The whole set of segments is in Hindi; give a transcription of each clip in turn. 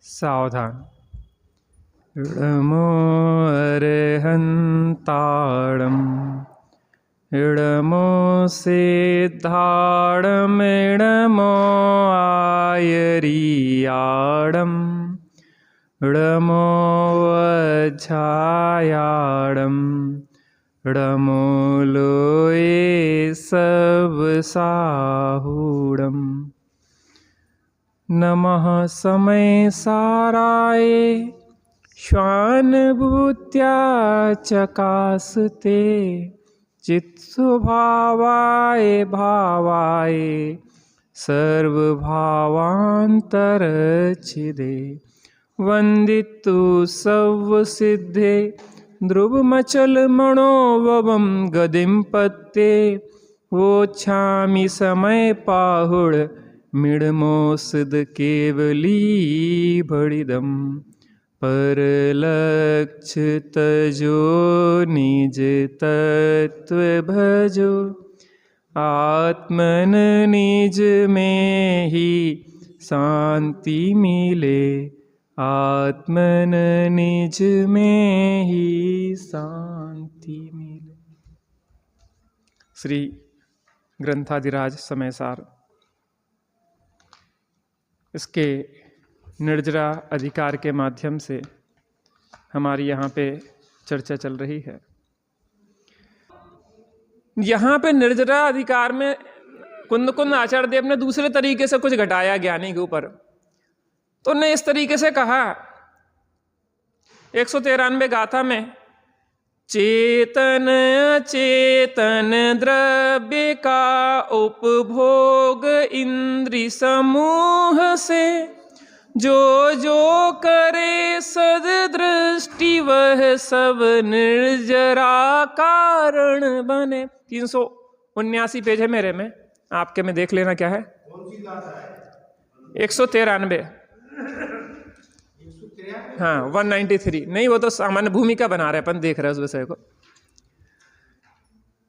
सावधान। इडमो अर्हन्ताडम् इडमो सिद्धाडम् इडमो आयरियाडम् इडमो वज्झायाडम् इडमो लोये सब साहूडम्। नमः समय साराय श्वानुभूत्या चकासते चित्स्वभावाय भावाय सर्वभावान्तरच्छिदे वन्दितु सर्वसिद्धे ध्रुवमचलमणोभवं गदिं पत्ते वोच्छामि समय पाहुड मिडमोसद केवली भड़िदम परलक्ष्य तजो निज तत्व भजो आत्मन निज में ही शांति मिले आत्मन निज में ही शांति मिले। श्री ग्रंथाधिराज समयसार। इसके निर्जरा अधिकार के माध्यम से हमारी यहाँ पे चर्चा चल रही है। यहाँ पे निर्जरा अधिकार में कुंद आचार्य देव ने दूसरे तरीके से कुछ घटाया ज्ञानी के ऊपर। तो उन्होंने इस तरीके से कहा 193 गाथा में, चेतन अचेतन द्रव्य का उपभोग इंद्रिय समूह से जो जो करे सद दृष्टि वह सब निर्जरा कारण बने। 379 पेज है मेरे में, आपके में देख लेना क्या है। 193। हाँ 193 नहीं, वो तो सामान्य भूमिका बना रहे अपन, देख रहे हैं उस विषय को।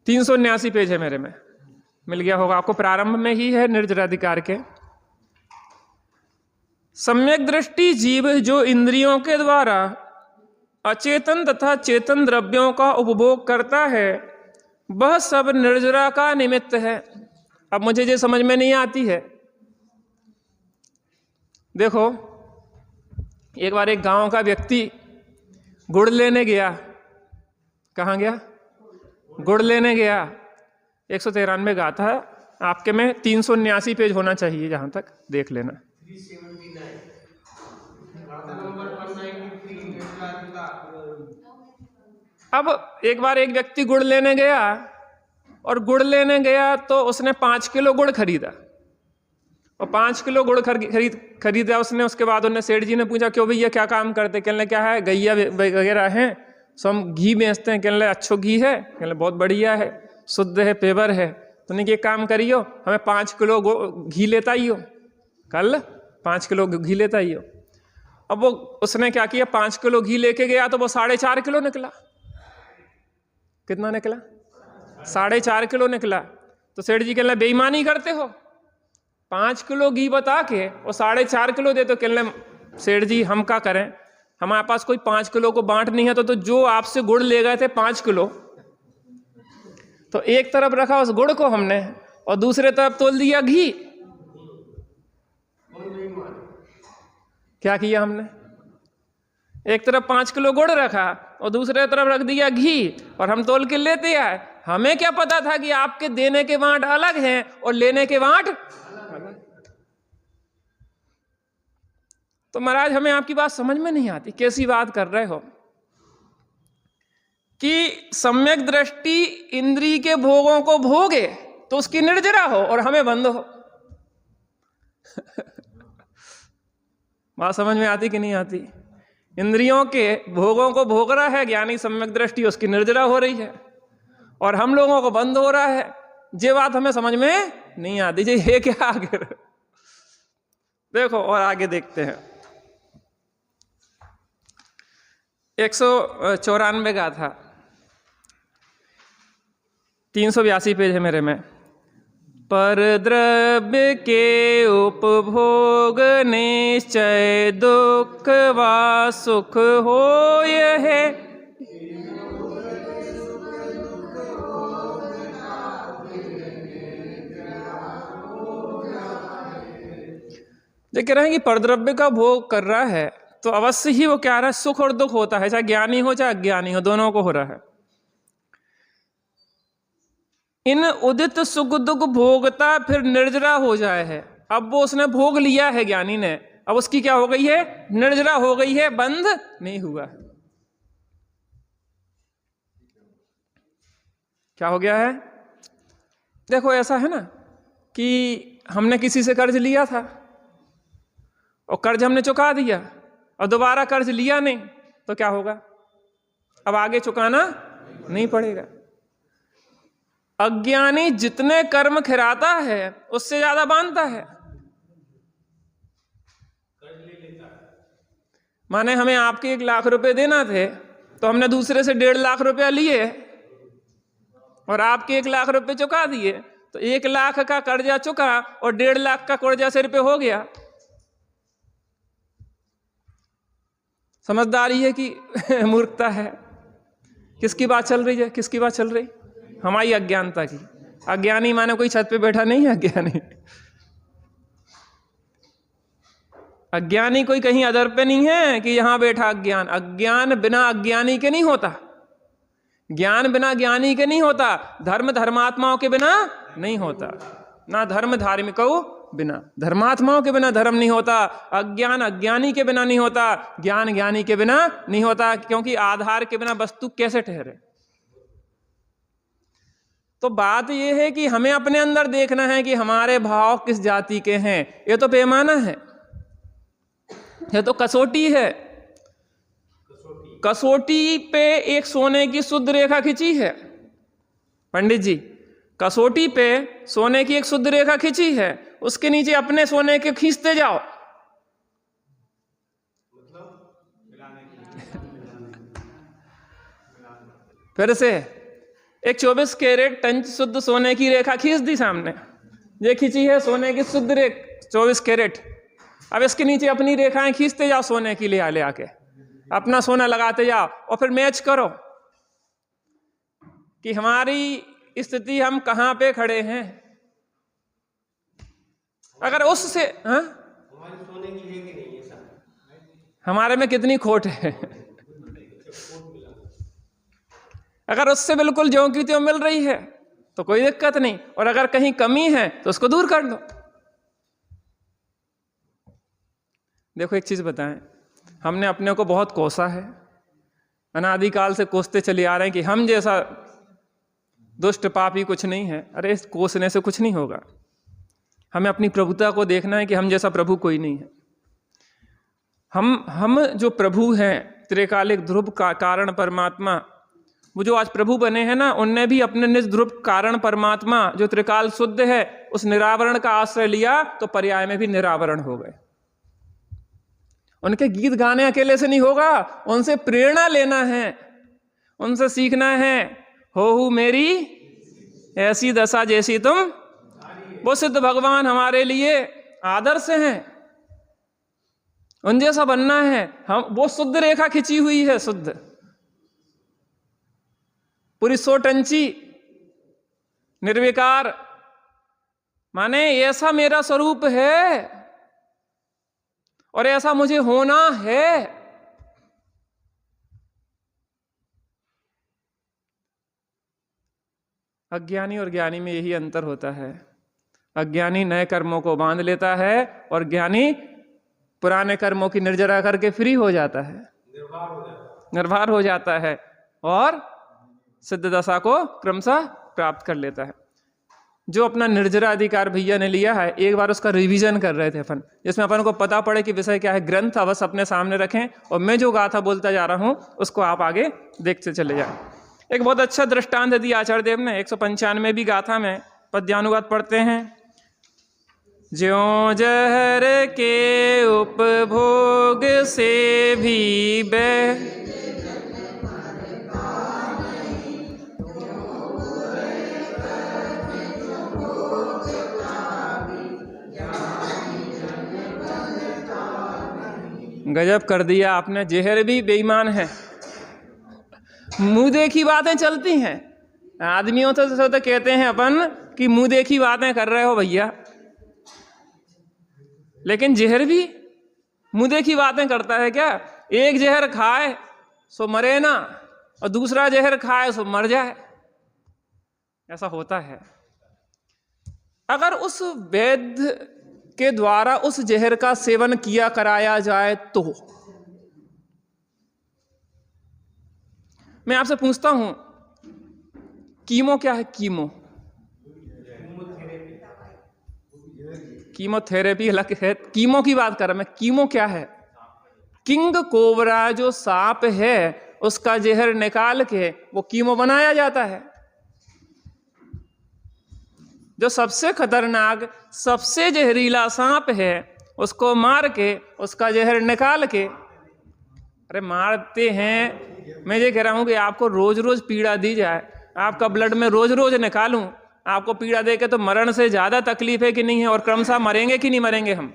379 पेज है मेरे में, मिल गया होगा आपको। प्रारंभ में ही है निर्जराधिकार के। सम्यक दृष्टि जीव जो इंद्रियों के द्वारा अचेतन तथा चेतन द्रव्यों का उपभोग करता है वह सब निर्जरा का निमित्त है। अब मुझे ये समझ में नहीं आती है। देखो, एक बार एक गांव का व्यक्ति गुड़ लेने गया। कहाँ गया? गुड़ लेने गया। 193 गाथा है आपके में, 379 पेज होना चाहिए, जहां तक देख लेना। अब एक बार एक व्यक्ति गुड़ लेने गया, और गुड़ लेने गया तो उसने 5 किलो गुड़ खरीदा, और 5 किलो गुड़ खरीदा उसने। उसके बाद उन्हें सेठ जी ने पूछा, क्यों भैया क्या काम करते? कहने क्या है, गैया वगैरह हैं, सो हम घी बेचते हैं। कहने अच्छो घी है? कहने बहुत बढ़िया है, शुद्ध है, पेवर है। तो नहीं, एक काम करियो, हमें 5 किलो घी लेता ही हो, कल 5 किलो घी लेता ही हो। अब वो उसने क्या किया, 5 किलो घी लेके गया तो वो 4.5 किलो निकला। कितना निकला? 4.5 किलो निकला। तो सेठ जी कहने बेईमानी करते हो, 5 किलो घी बता के और 4.5 किलो दे। तो कहने सेठ जी हम क्या करें, हमारे पास कोई 5 किलो को बांट नहीं है। तो जो आपसे गुड़ ले गए थे 5 किलो, तो एक तरफ रखा उस गुड़ को हमने, और दूसरे तरफ तोल दिया घी। क्या किया हमने? एक तरफ 5 किलो गुड़ रखा और दूसरे तरफ रख दिया घी, और हम तोल के लेते आए। हमें क्या पता था कि आपके देने के वाट अलग हैं और लेने के वाट अलग। तो महाराज हमें आपकी बात समझ में नहीं आती, कैसी बात कर रहे हो कि सम्यक दृष्टि इंद्रिय के भोगों को भोगे तो उसकी निर्जरा हो और हमें बंद हो। बात समझ में आती कि नहीं आती? इंद्रियों के भोगों को भोग रहा है ज्ञानी सम्यक दृष्टि, उसकी निर्जरा हो रही है, और हम लोगों को बंद हो रहा है। ये बात हमें समझ में नहीं आती। ये क्या आगे देखो, और आगे देखते हैं। 194 गाथा, 382 पेज है मेरे में। पर द्रव्य के उपभोग निश्चय दुख वा सुख होय है। देख रहे हैं कि परद्रव्य का भोग कर रहा है तो अवश्य ही वो क्या रहा है, सुख और दुख होता है, चाहे ज्ञानी हो चाहे अज्ञानी हो, दोनों को हो रहा है। इन उदित सुख दुख भोगता फिर निर्जरा हो जाए है। अब वो उसने भोग लिया है ज्ञानी ने, अब उसकी क्या हो गई है, निर्जरा हो गई है, बंध नहीं हुआ है। क्या हो गया है? देखो ऐसा है ना कि हमने किसी से कर्ज लिया था और कर्ज हमने चुका दिया और दोबारा कर्ज लिया नहीं, तो क्या होगा, अब आगे चुकाना नहीं पड़ेगा। अज्ञानी जितने कर्म खिराता है उससे ज्यादा बांधता है। माने हमें आपके 1 लाख रुपए देना थे तो हमने दूसरे से 1.5 लाख रुपया लिए और आपके 1 लाख रुपए चुका दिए, तो 1 लाख का कर्जा चुका और 1.5 लाख का कर्जा सिर पे हो गया। समझदारी है कि मूर्खता है? किसकी बात चल रही है, किसकी बात चल रही? हमारी अज्ञानता की। अज्ञानी माने कोई छत पे बैठा नहीं है, अज्ञानी अज्ञानी कोई कहीं अदर पे नहीं है कि यहां बैठा अज्ञान। अज्ञान बिना अज्ञानी के नहीं होता, ज्ञान बिना ज्ञानी के नहीं होता, धर्म धर्मात्माओं के बिना नहीं होता, ना धर्म धार्मिकों बिना, धर्मात्माओं के बिना धर्म नहीं होता, अज्ञान अज्ञानी के बिना नहीं होता, ज्ञान ज्ञानी के बिना नहीं होता। क्योंकि आधार के बिना वस्तु कैसे ठहरे? तो बात यह है कि हमें अपने अंदर देखना है कि हमारे भाव किस जाति के हैं। ये तो पैमाना है, ये तो कसौटी है। कसौटी पे एक सोने की शुद्ध रेखा खींची है पंडित जी, कसौटी पे सोने की एक शुद्ध रेखा खींची है, उसके नीचे अपने सोने के खींचते जाओ। फिर से एक 24 कैरेट टंच शुद्ध सोने की रेखा खींच दी सामने, ये खींची है सोने की शुद्ध रेखा 24 कैरेट। अब इसके नीचे अपनी रेखाएं खींचते जाओ सोने की, ले आके अपना सोना लगाते जाओ और फिर मैच करो कि हमारी स्थिति हम कहां पे खड़े हैं। अगर उससे सोने की है कि नहीं है, हमारे में कितनी खोट है, अगर उससे बिल्कुल ज्यों की त्यों मिल रही है तो कोई दिक्कत नहीं, और अगर कहीं कमी है तो उसको दूर कर लो। देखो एक चीज बताएं, हमने अपने को बहुत कोसा है, अनादिकाल से कोसते चले आ रहे हैं कि हम जैसा दुष्ट पापी कुछ नहीं है। अरे इस कोसने से कुछ नहीं होगा, हमें अपनी प्रभुता को देखना है कि हम जैसा प्रभु कोई नहीं है। हम जो प्रभु हैं, त्रिकालिक ध्रुव का कारण परमात्मा, वो जो आज प्रभु बने हैं ना, उनने भी अपने निज ध्रुव कारण परमात्मा जो त्रिकाल शुद्ध है उस निरावरण का आश्रय लिया तो पर्याय में भी निरावरण हो गए। उनके गीत गाने अकेले से नहीं होगा, उनसे प्रेरणा लेना है, उनसे सीखना है। हो मेरी ऐसी दशा जैसी तुम, वो सिद्ध भगवान हमारे लिए आदर्श हैं, उन जैसा बनना है। हम वो शुद्ध रेखा खिंची हुई है, शुद्ध पूरी 100 टंची निर्विकार, माने ऐसा मेरा स्वरूप है और ऐसा मुझे होना है। अज्ञानी और ज्ञानी में यही अंतर होता है। अज्ञानी नए कर्मों को बांध लेता है और ज्ञानी पुराने कर्मों की निर्जरा करके फ्री हो जाता है, निर्भर हो जाता है और सिद्ध दशा को क्रमशः प्राप्त कर लेता है। जो अपना निर्जरा अधिकार भैया ने लिया है, एक बार उसका रिवीजन कर रहे थे अपन, जिसमें अपन को पता पड़े कि विषय क्या है। ग्रंथ अवश्य अपने सामने रखें और मैं जो गाथा बोलता जा रहा हूं उसको आप आगे देखते चले जाएं। एक बहुत अच्छा दृष्टांत दिया आचार्य देव ने 195 गाथा में, पद्यानुवाद पढ़ते हैं। ज्यों जहर के उपभोग से भी गजब कर दिया आपने, जहर भी बेईमान है। मुंह देखी बातें चलती हैं। आदमियों तो कहते हैं अपन कि मुंह देखी बातें कर रहे हो भैया, लेकिन जहर भी मुंह देखी बातें करता है क्या? एक जहर खाए सो मरे ना, और दूसरा जहर खाए सो मर जाए, ऐसा होता है। अगर उस वैद्य के द्वारा उस जहर का सेवन किया कराया जाए तो मैं आपसे पूछता हूं, कीमो क्या है? कीमोथेरेपी अलग है, कीमो की बात कर रहा मैं। कीमो क्या है? किंग कोबरा जो सांप है उसका जहर निकाल के वो कीमो बनाया जाता है। जो सबसे खतरनाक सबसे जहरीला सांप है उसको मार के उसका जहर निकाल के, अरे मारते हैं। मैं ये कह रहा हूं कि आपको रोज रोज पीड़ा दी जाए, आपका ब्लड में रोज रोज निकालूं, आपको पीड़ा दे के तो मरण से ज्यादा तकलीफ है कि नहीं है? और क्रमशः मरेंगे कि नहीं मरेंगे हम?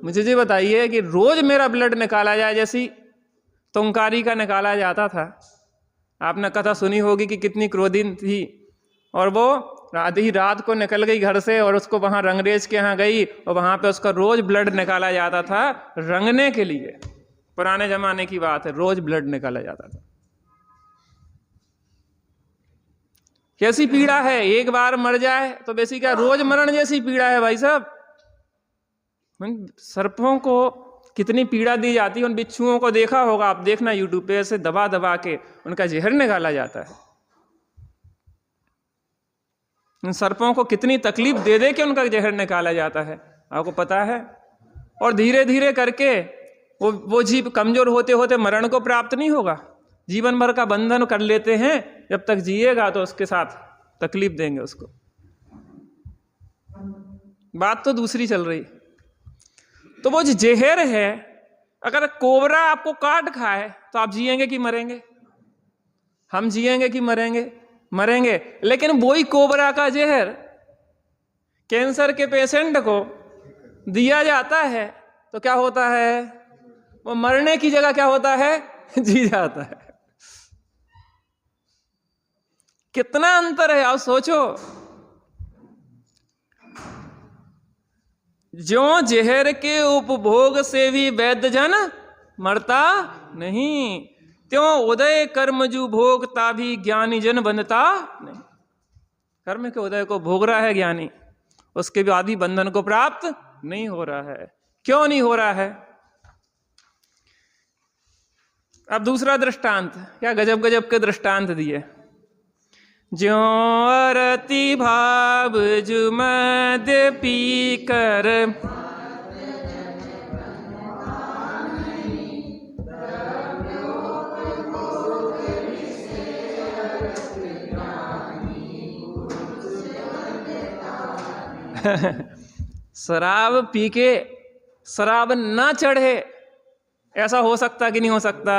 मुझे ये बताइए कि रोज मेरा ब्लड निकाला जाए, जैसी तुंकारी का निकाला जाता था। आपने कथा सुनी होगी कि कितनी क्रोधिन थी और वो आधी रात को निकल गई घर से और उसको वहां रंगरेज के यहाँ गई और वहां पे उसका रोज ब्लड निकाला जाता था रंगने के लिए। पुराने जमाने की बात है, रोज ब्लड निकाला जाता था। कैसी पीड़ा है, एक बार मर जाए तो वैसी क्या रोज मरण जैसी पीड़ा है भाई साहब। सर्पों को कितनी पीड़ा दी जाती है। उन बिच्छुओं को देखा होगा आप, देखना यूट्यूब पे, ऐसे दबा दबा के उनका जहर निकाला जाता है। उन सर्पों को कितनी तकलीफ दे दे के उनका जहर निकाला जाता है, आपको पता है। और धीरे धीरे करके वो जीव कमजोर होते होते मरण को प्राप्त नहीं होगा, जीवन भर का बंधन कर लेते हैं। जब तक जिएगा तो उसके साथ तकलीफ देंगे उसको। बात तो दूसरी चल रही। तो वो जो जहर है, अगर कोबरा आपको काट खाए तो आप जिएंगे कि मरेंगे? हम जिएंगे कि मरेंगे? मरेंगे। लेकिन वही कोबरा का जहर कैंसर के पेशेंट को दिया जाता है तो क्या होता है? वो मरने की जगह क्या होता है? जी जाता है। कितना अंतर है आप सोचो। ज्यों जहर के उपभोग से भी वैद्य जन मरता नहीं, त्यों उदय कर्म जो भोगता भी ज्ञानी जन बनता नहीं। कर्म के उदय को भोग रहा है ज्ञानी, उसके भी आदि बंधन को प्राप्त नहीं हो रहा है। क्यों नहीं हो रहा है? अब दूसरा दृष्टांत, क्या गजब गजब के दृष्टांत दिए। ज्यों अरति भाव जुमद पी कर शराब पी के शराब ना चढ़े, ऐसा हो सकता कि नहीं हो सकता?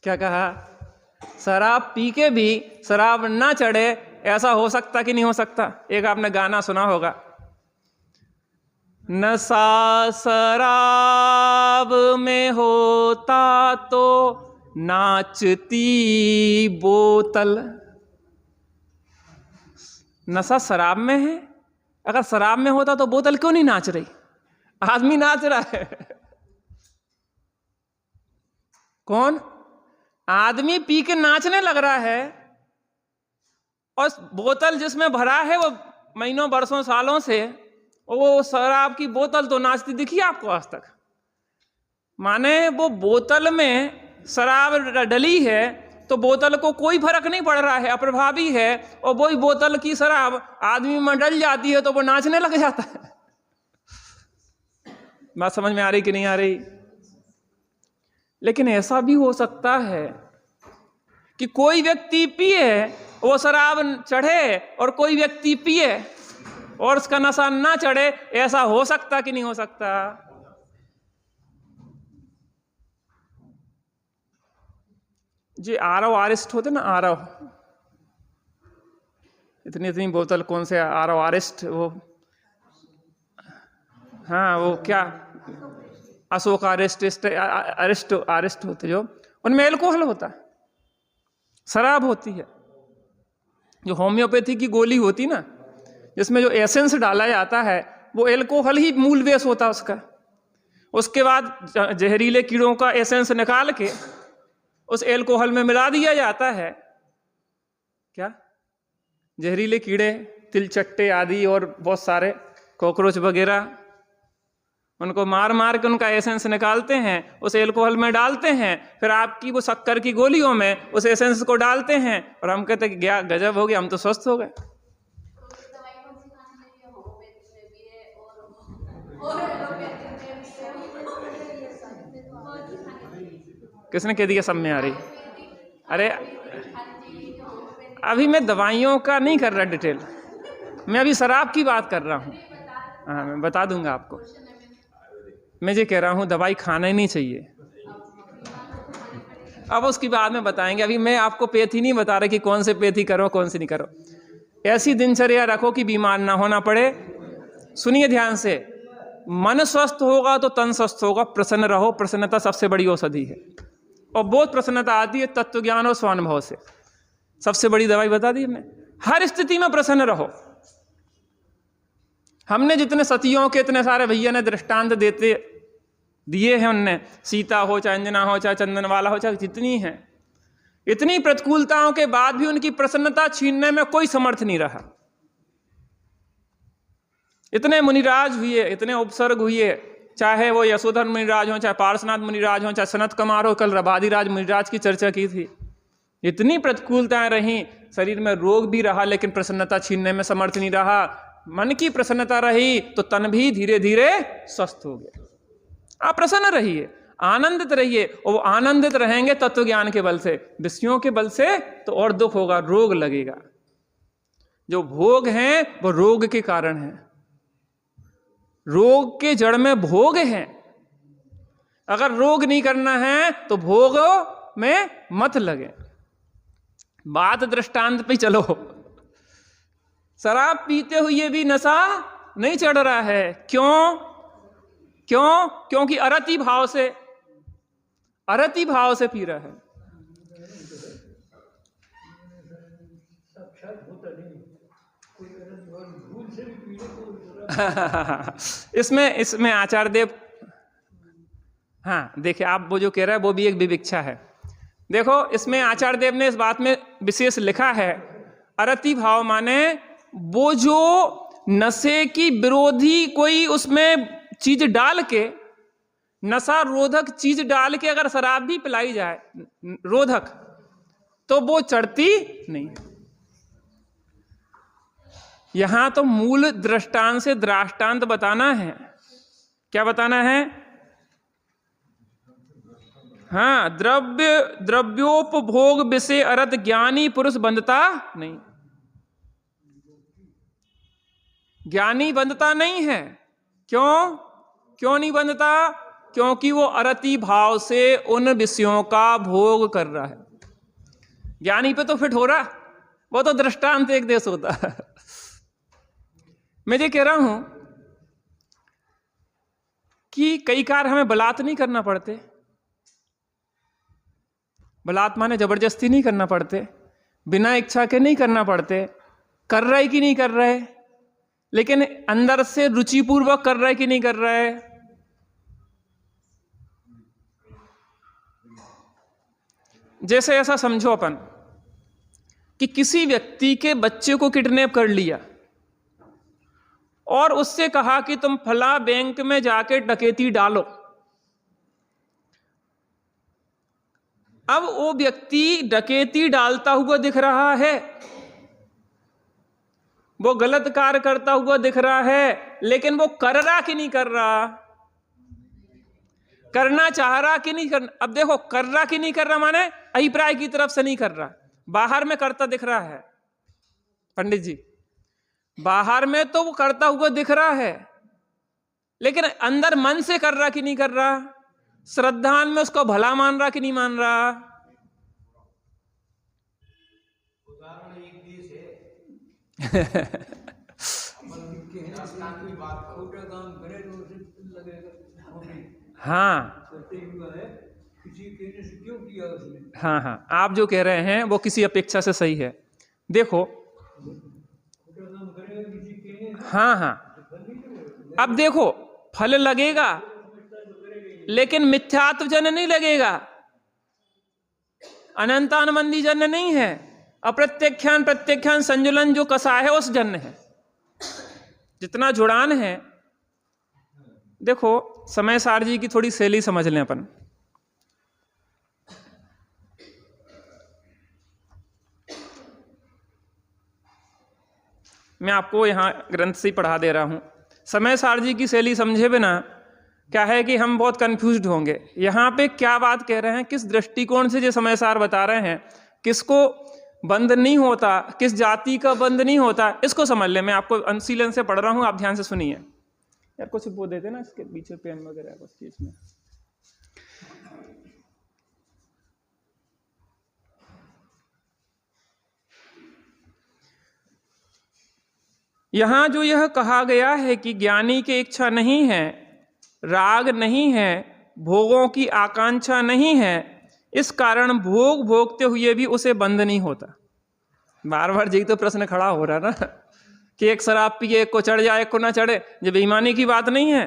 क्या कहा? शराब पी के भी शराब ना चढ़े, ऐसा हो सकता कि नहीं हो सकता? एक आपने गाना सुना होगा, नशा शराब में होता तो नाचती बोतल। नशा शराब में है, अगर शराब में होता तो बोतल क्यों नहीं नाच रही? आदमी नाच रहा है। कौन? आदमी पी के नाचने लग रहा है, और बोतल जिसमें भरा है वो महीनों वर्षों सालों से, वो शराब की बोतल तो नाचती दिखी आपको आज तक? माने वो बोतल में शराब डली है तो बोतल को कोई फर्क नहीं पड़ रहा है, अप्रभावी है। और वही बोतल की शराब आदमी में डल जाती है तो वो नाचने लग जाता है। बात समझ में आ रही कि नहीं आ रही? लेकिन ऐसा भी हो सकता है कि कोई व्यक्ति पिए, वो शराब चढ़े, और कोई व्यक्ति पिए और उसका नशा ना चढ़े। ऐसा हो सकता कि नहीं हो सकता? जी आरव आरिस्ट होते ना, आरव, इतनी इतनी बोतल कौन से आर आरेस्ट, वो हाँ वो क्या अशोक अरेस्ट होते जो, उनमें एल्कोहल होता है, शराब होती है। जो होम्योपैथी की गोली होती ना, जिसमें जो एसेंस डाला जाता है वो एल्कोहल ही मूल बेस होता है उसका। उसके बाद जहरीले कीड़ों का एसेंस निकाल के उस एल्कोहल में मिला दिया जाता है। क्या जहरीले कीड़े, तिलचट्टे आदि और बहुत सारे कॉकरोच वगैरह, उनको मार मार के उनका एसेंस निकालते हैं, उस एल्कोहल में डालते हैं, फिर आपकी वो शक्कर की गोलियों में उस एसेंस को डालते हैं और हम कहते हैं क्या गजब हो गया, हम तो स्वस्थ हो गए। किसने कह दिया सब में आ रही? अरे अभी मैं दवाइयों का नहीं कर रहा डिटेल, मैं अभी शराब की बात कर रहा हूँ। हाँ मैं बता दूंगा आपको। मैं ये कह रहा हूँ दवाई खाना ही नहीं चाहिए। अब उसकी बाद में बताएंगे, अभी मैं आपको पेथी नहीं बता रहा कि कौन से पेथी करो कौन से नहीं करो। ऐसी दिनचर्या रखो कि बीमार ना होना पड़े। सुनिए ध्यान से, मन स्वस्थ होगा तो तन स्वस्थ होगा। प्रसन्न रहो, प्रसन्नता सबसे बड़ी औषधि है। और बहुत प्रसन्नता आती है तत्व ज्ञान और स्वानुभव से। सबसे बड़ी दवाई बता दी हमने। हर स्थिति में प्रसन्न रहो। हमने जितने सतियों के इतने सारे भैया ने दृष्टांत दिए हैं, उनने सीता हो चाहे अंजना हो चाहे चंदनवाला हो चाहे जितनी है, इतनी प्रतिकूलताओं के बाद भी उनकी प्रसन्नता छीनने में कोई समर्थ नहीं रहा। इतने मुनिराज हुए, इतने उपसर्ग हुए, चाहे वो यशोधर मुनिराज हो, चाहे पार्श्वनाथ मुनिराज हो, चाहे सनत कुमार हो, कल रबादिराज मुनिराज की चर्चा की थी। इतनी प्रतिकूलताएं रहीं, शरीर में रोग भी रहा लेकिन प्रसन्नता छीनने में समर्थ नहीं रहा। मन की प्रसन्नता रही तो तन भी धीरे धीरे स्वस्थ हो गया। आप प्रसन्न रहिए, आनंदित रहिए, और वो आनंदित रहेंगे तत्व ज्ञान के बल से। विषयों के बल से तो और दुख होगा, रोग लगेगा। जो भोग हैं वो रोग के कारण है। रोग के जड़ में भोग है। अगर रोग नहीं करना है तो भोग में मत लगे। बात दृष्टांत पे चलो। शराब पीते हुए भी नशा नहीं चढ़ रहा है। क्यों? क्योंकि अरति भाव से पी रहा है। इसमें आचार्य देव, हाँ देखिए आप वो जो कह रहे हैं वो भी एक विविक्षा है। देखो इसमें आचार्य देव ने इस बात में विशेष लिखा है, अरति भाव माने वो जो नशे की विरोधी कोई उसमें चीज डाल के, नशा रोधक चीज डाल के अगर शराब भी पिलाई जाए रोधक, तो वो चढ़ती नहीं। यहां तो मूल दृष्टांत से दृष्टांत बताना है। क्या बताना है? हाँ, द्रव्योपभोग विषय अरत ज्ञानी पुरुष बंधता नहीं। ज्ञानी बंधता नहीं है। क्यों नहीं बंधता? क्योंकि वो अरति भाव से उन विषयों का भोग कर रहा है। ज्ञानी पे तो फिट हो रहा, वो तो दृष्टांत एक देश होता है। मैं ये कह रहा हूं कि कई बार हमें बलात् नहीं करना पड़ते। बलात् माने जबरदस्ती नहीं करना पड़ते, बिना इच्छा के नहीं करना पड़ते। कर रहे कि नहीं कर रहे, लेकिन अंदर से रुचिपूर्वक कर रहे कि नहीं कर रहे। जैसे ऐसा समझो अपन कि किसी व्यक्ति के बच्चे को किडनैप कर लिया और उससे कहा कि तुम फला बैंक में जाके डकैती डालो। अब वो व्यक्ति डकैती डालता हुआ दिख रहा है, वो गलत कार्य करता हुआ दिख रहा है, लेकिन वो कर रहा कि नहीं कर रहा, करना चाह रहा कि नहीं करना। अब देखो, कर रहा कि नहीं कर रहा माने अभिप्राय की तरफ से नहीं कर रहा, बाहर में करता दिख रहा है। पंडित जी, बाहर में तो वो करता हुआ दिख रहा है, लेकिन अंदर मन से कर रहा कि नहीं कर रहा, श्रद्धान में उसको भला मान रहा कि नहीं मान रहा। हाँ हाँ हाँ, आप जो कह रहे हैं वो किसी अपेक्षा से सही है। देखो, हाँ हाँ, अब देखो, फल लगेगा लेकिन मिथ्यात्व जन्य नहीं लगेगा, अनंतानुबंधी जन्य नहीं है, अप्रत्यख्यान प्रत्यख्यान संजुलन जो कसा है उस जन्य है, जितना जुड़ान है। देखो, समय सार जी की थोड़ी शैली समझ लें अपन। मैं आपको यहाँ ग्रंथ से ही पढ़ा दे रहा हूँ। समय सार जी की शैली समझे बिना क्या है कि हम बहुत कंफ्यूज्ड होंगे। यहाँ पे क्या बात कह रहे हैं, किस दृष्टिकोण से जो समय सार बता रहे हैं, किसको बंध नहीं होता, किस जाति का बंध नहीं होता, इसको समझ ले। मैं आपको अनुशीलन से पढ़ रहा हूँ, आप ध्यान से सुनिए। यार कुछ वो देते ना इसके पीछे पेन वगैरह कुछ चीज में। यहां जो यह कहा गया है कि ज्ञानी की इच्छा नहीं है, राग नहीं है, भोगों की आकांक्षा नहीं है, इस कारण भोग भोगते हुए भी उसे बंध नहीं होता। बार बार यही तो प्रश्न खड़ा हो रहा ना कि एक शराब पिए, एक को चढ़ जाए, एक को ना चढ़े, ये बेईमानी की बात नहीं है।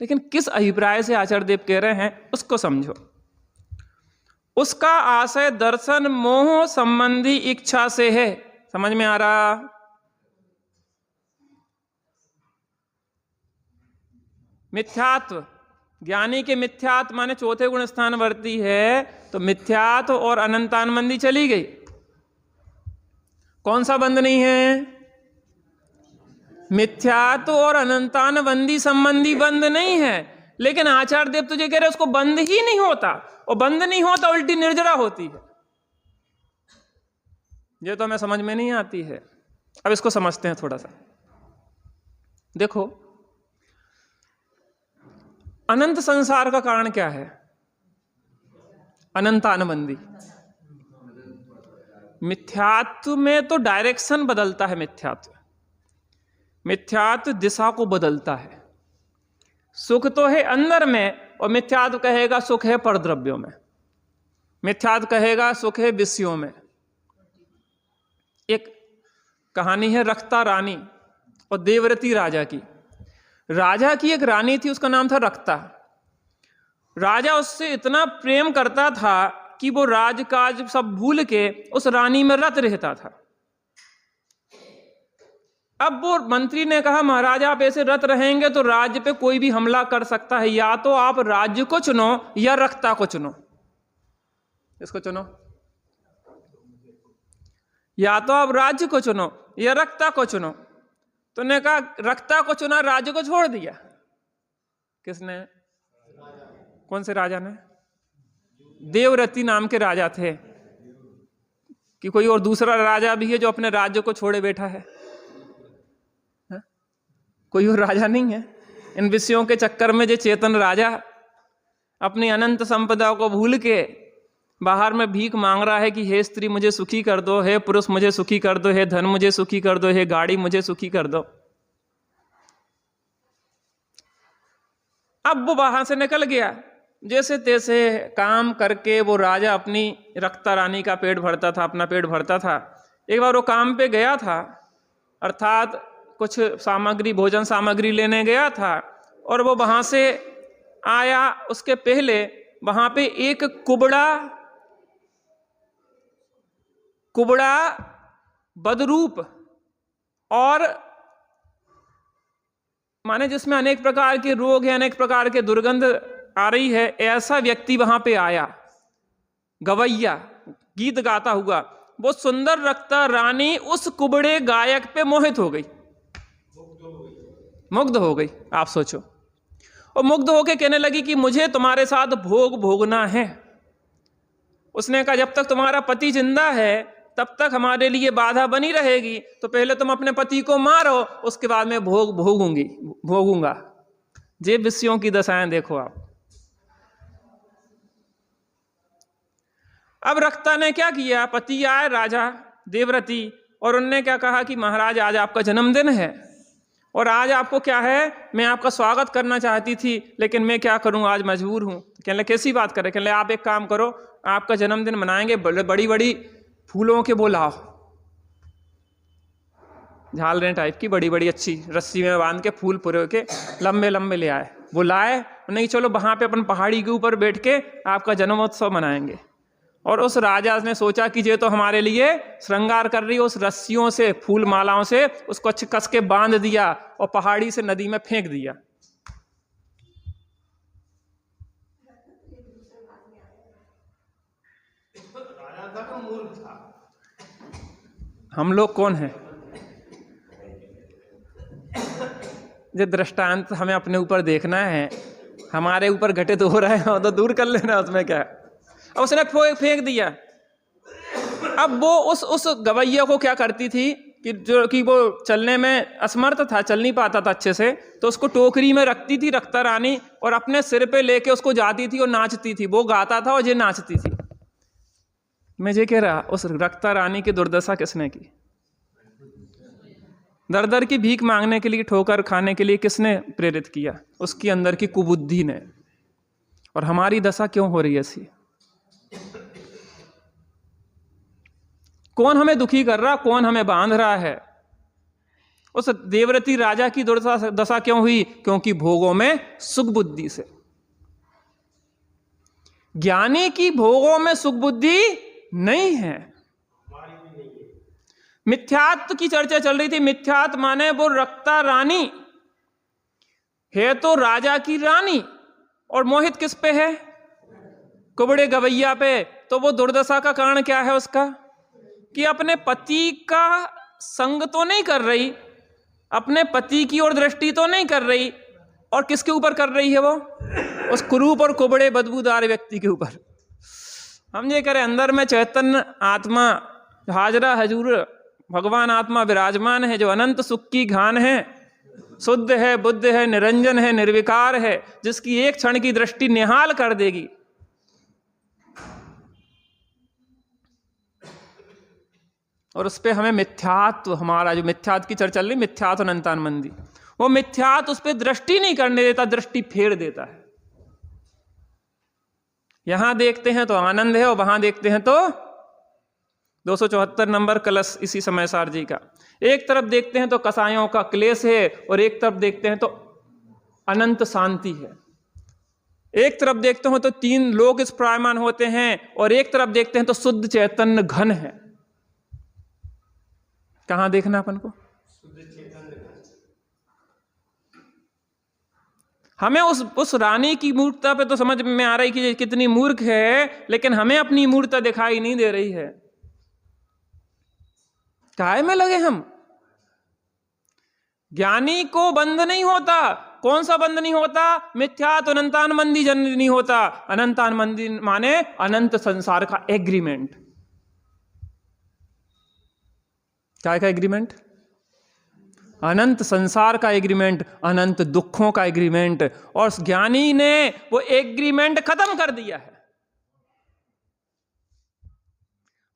लेकिन किस अभिप्राय से आचार्य देव कह रहे हैं उसको समझो। उसका आशय दर्शन मोह संबंधी इच्छा से है। समझ में आ रहा? मिथ्यात्व, ज्ञानी के मिथ्यात्व माने चौथे गुण स्थानवर्ती है, तो मिथ्यात्व और अनंतानुबंधी चली गई। कौन सा बंध नहीं है? मिथ्यात्व और अनंतानुबंधी संबंधी बंध नहीं है। लेकिन आचार्य देव तुझे कह रहे उसको बंध ही नहीं होता, और बंध नहीं होता उल्टी निर्जरा होती है। ये तो हमें समझ में नहीं आती है। अब इसको समझते हैं थोड़ा सा। देखो, अनंत संसार का कारण क्या है? अनंतानुबंधी। मिथ्यात्व में तो डायरेक्शन बदलता है, मिथ्यात्व दिशा को बदलता है। सुख तो है अंदर में, और मिथ्यात्व कहेगा सुख है परद्रव्यों में, मिथ्यात्व कहेगा सुख है विषयों में। एक कहानी है रक्ता रानी और देवरती राजा की। राजा की एक रानी थी, उसका नाम था रक्ता। राजा उससे इतना प्रेम करता था कि वो राजकाज सब भूल के उस रानी में रत रहता था। अब वो मंत्री ने कहा, महाराज आप ऐसे रत रहेंगे तो राज्य पे कोई भी हमला कर सकता है, या तो आप राज्य को चुनो या रक्ता को चुनो। इसको चुनो, या तो आप राज्य को चुनो या रक्ता को चुनो। तो ने कहा रक्ता को चुना, राज्य को छोड़ दिया। किसने? कौन से राजा ने? देवरती नाम के राजा थे। कि कोई और दूसरा राजा भी है जो अपने राज्य को छोड़े बैठा है? कोई और राजा नहीं है। इन विषयों के चक्कर में जो चेतन राजा अपनी अनंत संपदा को भूल के बाहर में भीख मांग रहा है कि हे स्त्री मुझे सुखी कर दो, हे पुरुष मुझे सुखी कर दो, हे धन मुझे सुखी कर दो, हे गाड़ी मुझे सुखी कर दो। अब वो वहां से निकल गया, जैसे तैसे काम करके वो राजा अपनी रक्ता रानी का पेट भरता था, अपना पेट भरता था। एक बार वो काम पे गया था, अर्थात कुछ सामग्री, भोजन सामग्री लेने गया था, और वो वहां से आया। उसके पहले वहां पे एक कुबड़ा बदरूप और माने जिसमें अनेक प्रकार के रोग है, अनेक प्रकार के दुर्गंध आ रही है, ऐसा व्यक्ति वहां पे आया, गवैया, गीत गाता हुआ। वो सुंदर रक्ता रानी उस कुबड़े गायक पे मोहित हो गई, मुग्ध हो गई। आप सोचो, और मुग्ध होके कहने लगी कि मुझे तुम्हारे साथ भोग भोगना है। उसने कहा जब तक तुम्हारा पति जिंदा है तब तक हमारे लिए बाधा बनी रहेगी, तो पहले तुम अपने पति को मारो, उसके बाद में भोगूंगा। जे विषयों की दशाएं देखो आप। अब रक्ता ने क्या किया? पति आए राजा देवरती, और उनने क्या कहा कि महाराज आज आपका जन्मदिन है और आज आपको क्या है, मैं आपका स्वागत करना चाहती थी लेकिन मैं क्या करूं, आज मजबूर हूं। कहने लगे कैसी बात कर रहे? कहने लगे आप एक काम करो, आपका जन्मदिन मनाएंगे, बड़ी बड़ी फूलों के वो लाओ, झालरें टाइप की बड़ी बड़ी अच्छी रस्सी में बांध के फूल पूरे के लंबे लंबे ले आए। वो लाए, नहीं चलो वहां पे अपन पहाड़ी के ऊपर बैठ के आपका जन्मोत्सव मनाएंगे। और उस राजा ने सोचा कि ये तो हमारे लिए श्रृंगार कर रही है, उस रस्सियों से फूल मालाओं से उसको अच्छे कस के बांध दिया और पहाड़ी से नदी में फेंक दिया। हम लोग कौन हैं? ये दृष्टांत हमें अपने ऊपर देखना है, हमारे ऊपर घटित हो रहा है तो दूर कर लेना, उसमें क्या है। अब उसने फेंक दिया। अब वो उस गवैया को क्या करती थी कि वो चलने में असमर्थ था, चल नहीं पाता था अच्छे से, तो उसको टोकरी में रखती थी रक्ता रानी और अपने सिर पे लेके उसको जाती थी और नाचती थी। वो गाता था और ये नाचती थी। मैं ये कह रहा, उस रक्ता रानी की दुर्दशा किसने की? दर दर की भीख मांगने के लिए, ठोकर खाने के लिए किसने प्रेरित किया? उसकी अंदर की कुबुद्धि ने। और हमारी दशा क्यों हो रही है ऐसी? कौन हमें दुखी कर रहा, कौन हमें बांध रहा है? उस देवव्रती राजा की दशा क्यों हुई? क्योंकि भोगों में सुख बुद्धि से। ज्ञानी की भोगों में सुख बुद्धि नहीं है। मिथ्यात्व की चर्चा चल रही थी। मिथ्यात्व माने वो रक्ता रानी है तो राजा की रानी, और मोहित किस पे है? कुबड़े गवैया पे। तो वो दुर्दशा का कारण क्या है उसका? कि अपने पति का संग तो नहीं कर रही, अपने पति की ओर दृष्टि तो नहीं कर रही, और किसके ऊपर कर रही है वो? उस कुरूप और कुबड़े बदबूदार व्यक्ति के ऊपर। हम ये करें, अंदर में चैतन्य आत्मा हाजरा हजूर भगवान आत्मा विराजमान है, जो अनंत सुख की घान है, शुद्ध है, बुद्ध है, निरंजन है, निर्विकार है, जिसकी एक क्षण की दृष्टि निहाल कर देगी। और उस पर हमें मिथ्यात्व, हमारा जो मिथ्यात्व की चर्चा चल रही, मिथ्यात्व अनंतान मंदी, वो मिथ्यात्व उस पर दृष्टि नहीं करने देता, दृष्टि फेर देता है। यहां देखते हैं तो आनंद है और वहां देखते हैं तो 274 नंबर कलश इसी समय सार जी का। एक तरफ देखते हैं तो कसायों का क्लेश है और एक तरफ देखते हैं तो अनंत शांति है। एक तरफ देखते हो तो 3 लोग इस प्रायमान होते हैं और एक तरफ देखते हैं तो शुद्ध चैतन्य घन है। कहां देखना अपन को? हमें उस रानी की मूर्खता पे तो समझ में आ रही कि ये कितनी मूर्ख है, लेकिन हमें अपनी मूर्खता दिखाई नहीं दे रही है। काहे में लगे हम? ज्ञानी को बंध नहीं होता। कौन सा बंध नहीं होता? मिथ्यात्व अनंतान मंदी जन्म नहीं होता। अनंतान मंदी माने अनंत संसार का एग्रीमेंट। क्या का एग्रीमेंट? अनंत संसार का एग्रीमेंट, अनंत दुखों का एग्रीमेंट। और ज्ञानी ने वो एग्रीमेंट खत्म कर दिया है,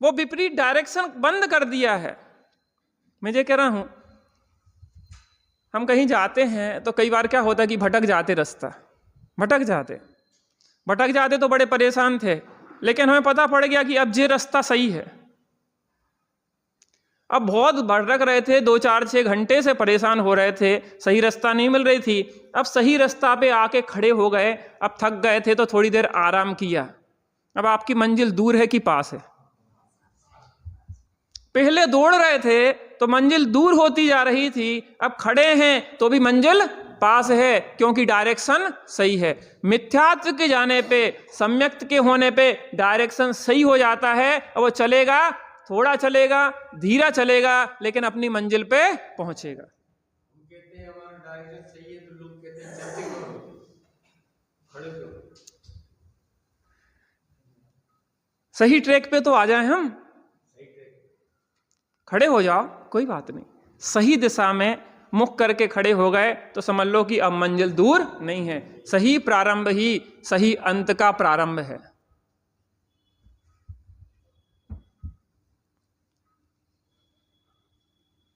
वो विपरीत डायरेक्शन बंद कर दिया है। मैं ये कह रहा हूं, हम कहीं जाते हैं तो कई बार क्या होता है कि भटक जाते, रास्ता भटक जाते तो बड़े परेशान थे, लेकिन हमें पता पड़ गया कि अब ये रास्ता सही है। अब बहुत भटक रहे थे, 2-4-6 घंटे से परेशान हो रहे थे, सही रास्ता नहीं मिल रही थी। अब सही रास्ता पे आके खड़े हो गए। अब थक गए थे तो थोड़ी देर आराम किया। अब आपकी मंजिल दूर है कि पास है? पहले दौड़ रहे थे तो मंजिल दूर होती जा रही थी, अब खड़े हैं तो भी मंजिल पास है, क्योंकि डायरेक्शन सही है। मिथ्यात्व के जाने पे, सम्यक्त के होने पे डायरेक्शन सही हो जाता है और वो चलेगा, थोड़ा चलेगा, धीरा चलेगा, लेकिन अपनी मंजिल पे पहुंचेगा। कहते हैं हमारा डायरेक्शन सही है तो लोग कहते हैं चलते करो, खड़े करो। सही ट्रैक पे तो आ जाए हम, खड़े हो जाओ, कोई बात नहीं। सही दिशा में मुख करके खड़े हो गए तो समझ लो कि अब मंजिल दूर नहीं है। सही प्रारंभ ही सही अंत का प्रारंभ है।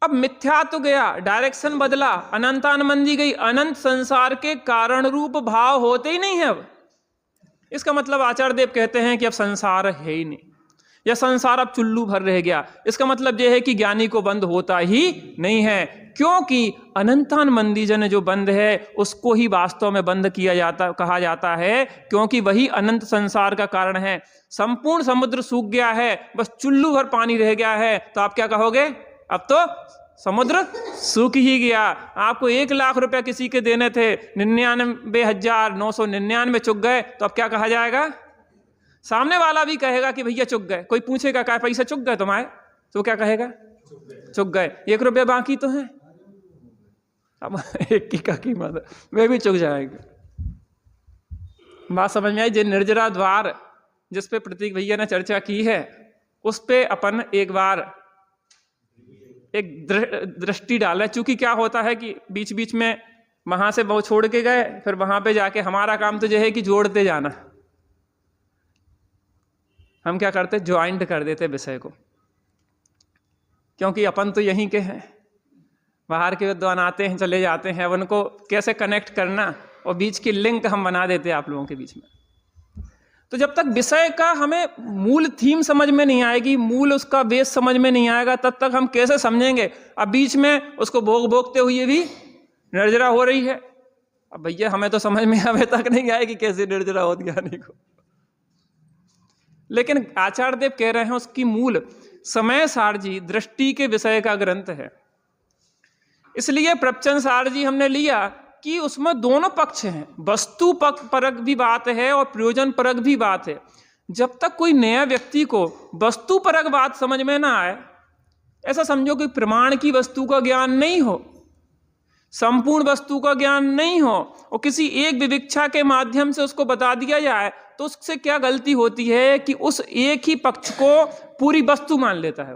अब मिथ्या तो गया, डायरेक्शन बदला, अनंतानमंदी गई, अनंत संसार के कारण रूप भाव होते ही नहीं है अब। इसका मतलब आचार्य देव कहते हैं कि अब संसार है ही नहीं, या संसार अब चुल्लू भर रह गया। इसका मतलब यह है कि ज्ञानी को बंद होता ही नहीं है, क्योंकि अनंतानमंदी जन जो बंद है उसको ही वास्तव में बंद किया जाता कहा जाता है, क्योंकि वही अनंत संसार का कारण है। संपूर्ण समुद्र सूख गया है, बस चुल्लू भर पानी रह गया है, तो आप क्या कहोगे? अब तो समुद्र सूख ही गया। आपको 1 लाख रुपए किसी के देने थे, 99,999 चुक गए, तो अब क्या कहा जाएगा? सामने वाला भी कहेगा कि भैया चुक गए। कोई पूछेगा क्या पैसा चुक गए तुम्हारे, तो क्या कहेगा? चुक गए। 1 रुपया बाकी तो है, अब 1 की कीमत वे भी चुक जाएंगे। बात समझ में आई? जो निर्जरा द्वार जिस पे प्रतीक भैया ने चर्चा की है, उस पे अपन एक बार एक दृष्टि डालें। चूंकि क्या होता है कि बीच बीच में वहां से वो छोड़ के गए, फिर वहां पे जाके हमारा काम तो यह है कि जोड़ते जाना। हम क्या करते? ज्वाइंट कर देते विषय को, क्योंकि अपन तो यहीं के हैं, बाहर के विद्वान आते हैं चले जाते हैं, अब उनको कैसे कनेक्ट करना, और बीच की लिंक हम बना देते हैं आप लोगों के बीच में। तो जब तक विषय का हमें मूल थीम समझ में नहीं आएगी, मूल उसका बेस समझ में नहीं आएगा, तब तक हम कैसे समझेंगे? अब बीच में उसको भोगते हुए भी निर्जरा हो रही है। अब भैया हमें तो समझ में अभी तक नहीं आएगी कैसे निर्जरा हो ज्ञानी को, लेकिन आचार्य देव कह रहे हैं उसकी मूल समय सारजी दृष्टि के विषय का ग्रंथ है। इसलिए प्रवचन सारजी हमने लिया कि उसमें दोनों पक्ष हैं, वस्तु परक भी बात है और प्रयोजन परक भी बात है। जब तक कोई नया व्यक्ति को वस्तु परक बात समझ में ना आए, ऐसा समझो कि प्रमाण की वस्तु का ज्ञान नहीं हो, संपूर्ण वस्तु का ज्ञान नहीं हो, और किसी एक विविक्षा के माध्यम से उसको बता दिया जाए, तो उससे क्या गलती होती है कि उस एक ही पक्ष को पूरी वस्तु मान लेता है।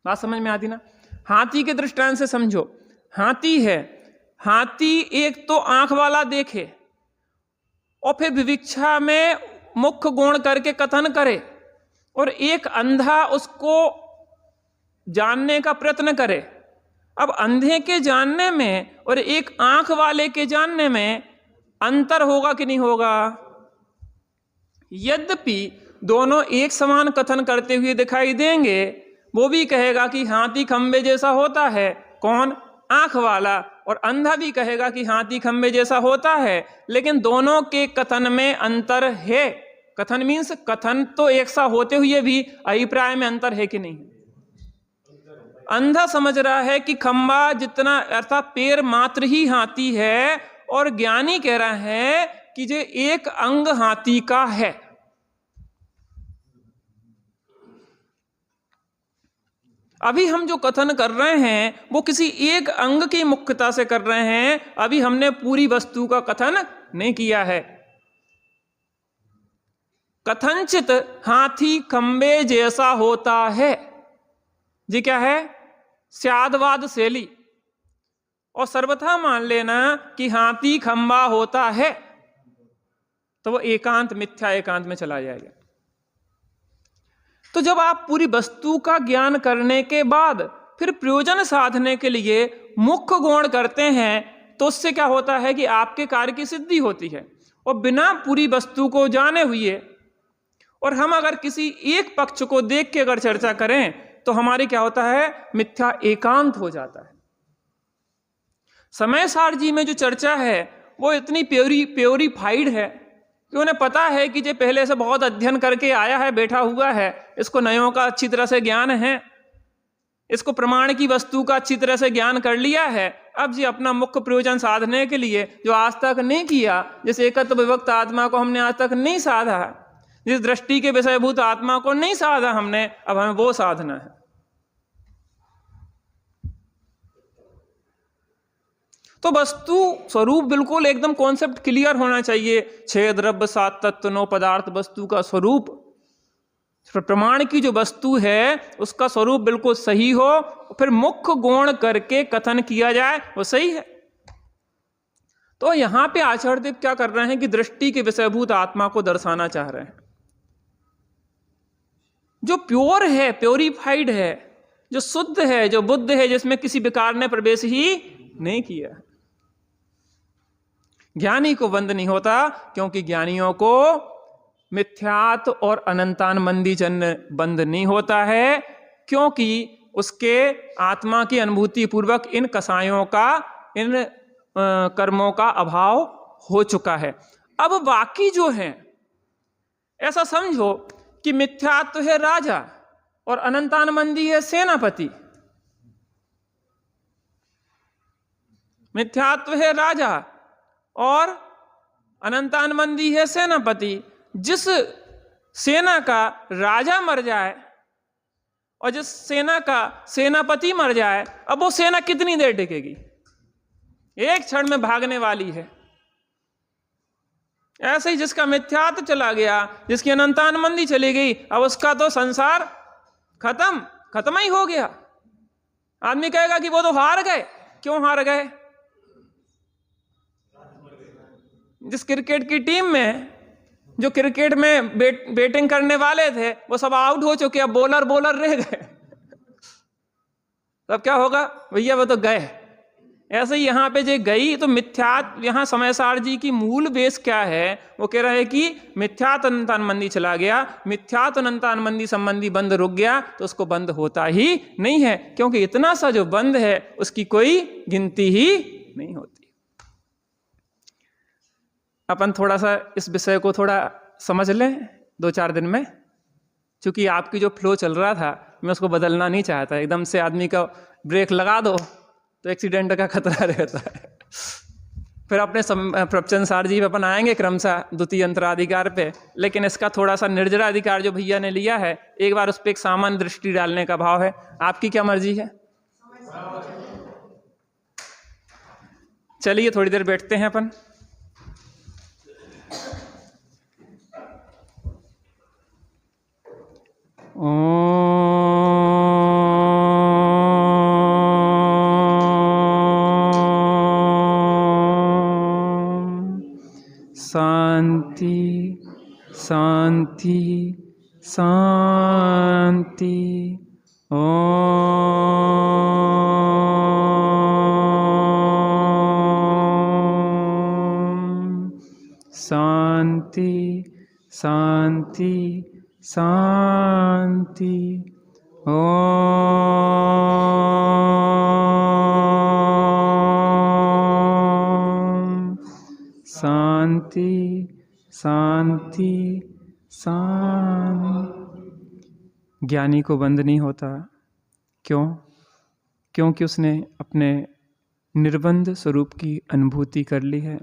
बात समझ में आती ना? हाथी के दृष्टांत से समझो। हाथी है, हाथी एक तो आंख वाला देखे और फिर विविक्षा में मुख्य गुण करके कथन करे, और एक अंधा उसको जानने का प्रयत्न करे। अब अंधे के जानने में और एक आंख वाले के जानने में अंतर होगा कि नहीं होगा? यद्यपि दोनों एक समान कथन करते हुए दिखाई देंगे, वो भी कहेगा कि हाथी खंबे जैसा होता है, कौन? आंख वाला, और अंधा भी कहेगा कि हाथी खंबे जैसा होता है, लेकिन दोनों के कथन में अंतर है। कथन मीन्स कथन तो एक सा होते हुए भी अभिप्राय में अंतर है कि नहीं? अंधा समझ रहा है कि खंबा जितना अर्थात पैर मात्र ही हाथी है, और ज्ञानी कह रहा है कि ये एक अंग हाथी का है। अभी हम जो कथन कर रहे हैं वो किसी एक अंग की मुख्यता से कर रहे हैं, अभी हमने पूरी वस्तु का कथन नहीं किया है। कथनचित हाथी खंबे जैसा होता है, जी क्या है? स्यादवाद शैली, और सर्वथा मान लेना कि हाथी खंबा होता है, तो वो एकांत मिथ्या एकांत में चला जाएगा। तो जब आप पूरी वस्तु का ज्ञान करने के बाद फिर प्रयोजन साधने के लिए मुख्य गुण करते हैं, तो उससे क्या होता है कि आपके कार्य की सिद्धि होती है। और बिना पूरी वस्तु को जाने हुए और हम अगर किसी एक पक्ष को देख के अगर चर्चा करें, तो हमारी क्या होता है? मिथ्या एकांत हो जाता है। समय सार जी में जो चर्चा है वो इतनी प्योरीफाइड है कि उन्हें पता है कि जो पहले से बहुत अध्ययन करके आया है, बैठा हुआ है, इसको नयों का अच्छी तरह से ज्ञान है, इसको प्रमाण की वस्तु का अच्छी तरह से ज्ञान कर लिया है। अब जी अपना मुख्य प्रयोजन साधने के लिए जो आज तक नहीं किया, जिस एकत्व विभक्त आत्मा को हमने आज तक नहीं साधा, जिस दृष्टि के विषयभूत आत्मा को नहीं साधा हमने, अब हमें वो साधना है। तो वस्तु स्वरूप बिल्कुल एकदम कॉन्सेप्ट क्लियर होना चाहिए। 6 द्रव्य 7 तत्व 9 पदार्थ वस्तु का स्वरूप, प्रमाण की जो वस्तु है उसका स्वरूप बिल्कुल सही हो, फिर मुख्य गुण करके कथन किया जाए, वो सही है। तो यहां पे आचार्य देव क्या कर रहे हैं कि दृष्टि के विषयभूत आत्मा को दर्शाना चाह रहे हैं, जो प्योर है, प्योरीफाइड है, जो शुद्ध है, जो बुद्ध है, जिसमें किसी विकार ने प्रवेश ही नहीं किया। ज्ञानी को बंध नहीं होता, क्योंकि ज्ञानियों को मिथ्यात और अनंतानमंदी जन्य बंध नहीं होता है, क्योंकि उसके आत्मा की अनुभूति पूर्वक इन कसायों का, इन कर्मों का अभाव हो चुका है। अब बाकी जो हैं, ऐसा समझो कि मिथ्यात्व है राजा और अनंतानमंदी है सेनापति। मिथ्यात्व है राजा और अनंतानमंदी है सेनापति। जिस सेना का राजा मर जाए और जिस सेना का सेनापति मर जाए, अब वो सेना कितनी देर टिकेगी? एक क्षण में भागने वाली है। ऐसे ही जिसका मिथ्यात्व चला गया, जिसकी अनंतानमंदी चली गई, अब उसका तो संसार खत्म ही हो गया। आदमी कहेगा कि वो तो हार गए। क्यों हार गए? जिस क्रिकेट की टीम में, जो क्रिकेट में बैटिंग करने वाले थे, वो सब आउट हो चुके, अब बॉलर रह गए। तब क्या होगा? भैया वो तो गए। ऐसे ही यहां पे जो गई, तो मिथ्यात, यहां समयसार जी की मूल बेस क्या है? वो कह रहे हैं कि मिथ्यात अनंतानमंदी चला गया, मिथ्यात अनंतानमंदी संबंधी बंध रुक गया, तो उसको बंध होता ही नहीं है, क्योंकि इतना सा जो बंध है उसकी कोई गिनती ही नहीं होती। अपन थोड़ा सा इस विषय को थोड़ा समझ लें 2-4 दिन में, क्योंकि आपकी जो फ्लो चल रहा था मैं उसको बदलना नहीं चाहता। एकदम से आदमी का ब्रेक लगा दो तो एक्सीडेंट का खतरा रहता है। फिर अपने प्रवचन सार जी पे अपन आएंगे क्रमशः द्वितीय अंतराधिकार पे, लेकिन इसका थोड़ा सा निर्जराधिकार जो भैया ने लिया है, एक बार उस पर एक सामान्य दृष्टि डालने का भाव है। आपकी क्या मर्जी है? चलिए थोड़ी देर बैठते हैं अपन। शांति शांति शांति। शांति शांति शांति। शांति शांति शांति। ज्ञानी को बंध नहीं होता। क्यों? क्योंकि उसने अपने निर्बंध स्वरूप की अनुभूति कर ली है।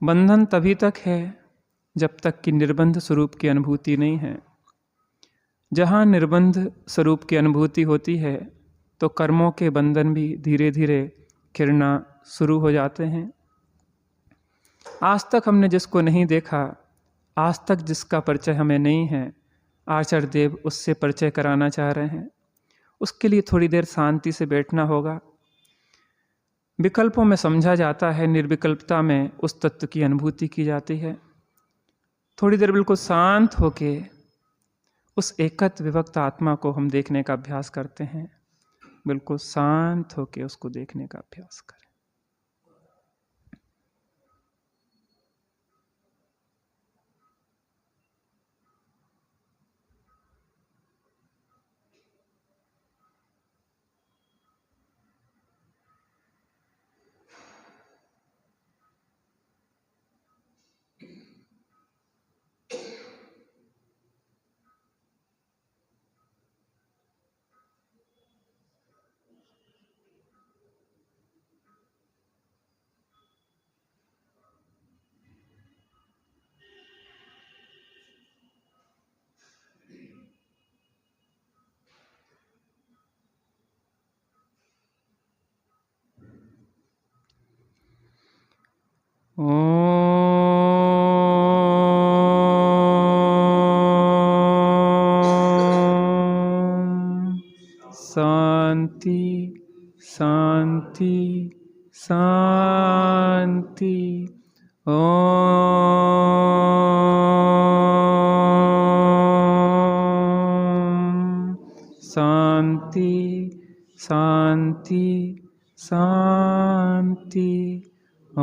बंधन तभी तक है जब तक कि निर्बंध स्वरूप की अनुभूति नहीं है। जहाँ निर्बंध स्वरूप की अनुभूति होती है तो कर्मों के बंधन भी धीरे धीरे गिरना शुरू हो जाते हैं। आज तक हमने जिसको नहीं देखा, आज तक जिसका परिचय हमें नहीं है, आचार्य देव उससे परिचय कराना चाह रहे हैं। उसके लिए थोड़ी देर शांति से बैठना होगा। विकल्पों में समझा जाता है, निर्विकल्पता में उस तत्व की अनुभूति की जाती है। थोड़ी देर बिल्कुल शांत होके उस एकत्व विभक्त आत्मा को हम देखने का अभ्यास करते हैं। बिल्कुल शांत होके उसको देखने का अभ्यास करें। शांति शांति शांति। शांति शांति शांति। ओम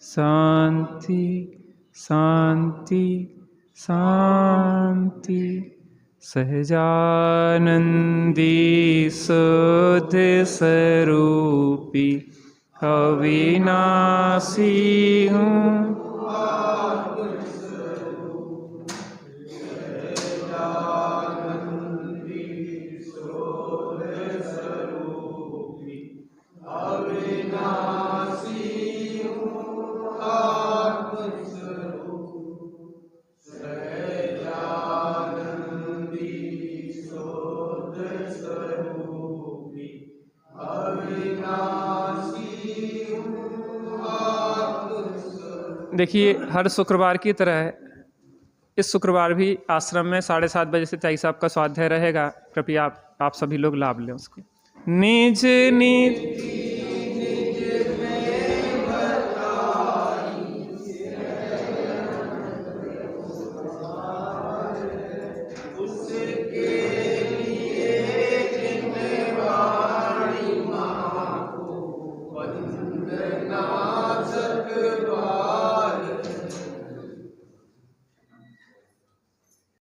शांति शांति शांति। सहजानंदी शुद्ध स्वरूपी अविनाशी हूँ। देखिए, हर शुक्रवार की तरह इस शुक्रवार भी आश्रम में 7:30 बजे से त्यागी साहब का स्वाध्याय रहेगा। कृपया आप सभी लोग लाभ लें उसको। निज निज